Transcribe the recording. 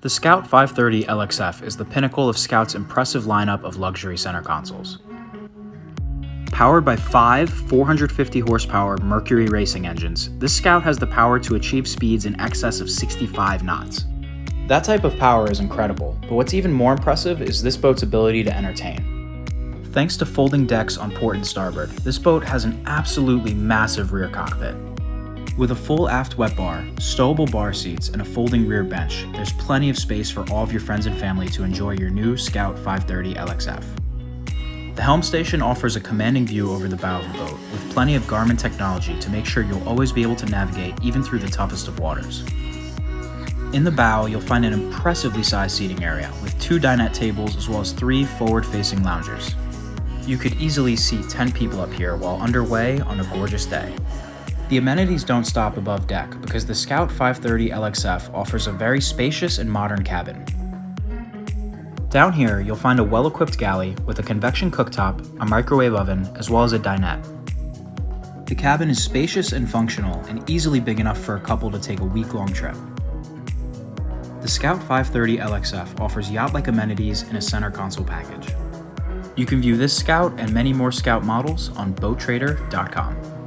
The Scout 530 LXF is the pinnacle of Scout's impressive lineup of luxury center consoles. Powered by 5 450 horsepower Mercury racing engines, this Scout has the power to achieve speeds in excess of 65 knots. That type of power is incredible, but what's even more impressive is this boat's ability to entertain. Thanks to folding decks on port and starboard, this boat has an absolutely massive rear cockpit. With a full aft wet bar, stowable bar seats, and a folding rear bench, there's plenty of space for all of your friends and family to enjoy your new Scout 530 LXF. The Helm station offers a commanding view over the bow of the boat, with plenty of Garmin technology to make sure you'll always be able to navigate even through the toughest of waters. In the bow, you'll find an impressively sized seating area, with 2 dinette tables as well as 3 forward-facing loungers. You could easily seat 10 people up here while underway on a gorgeous day. The amenities don't stop above deck because the Scout 530 LXF offers a very spacious and modern cabin. Down here, you'll find a well-equipped galley with a convection cooktop, a microwave oven, as well as a dinette. The cabin is spacious and functional and easily big enough for a couple to take a week-long trip. The Scout 530 LXF offers yacht-like amenities in a center console package. You can view this Scout and many more Scout models on boattrader.com.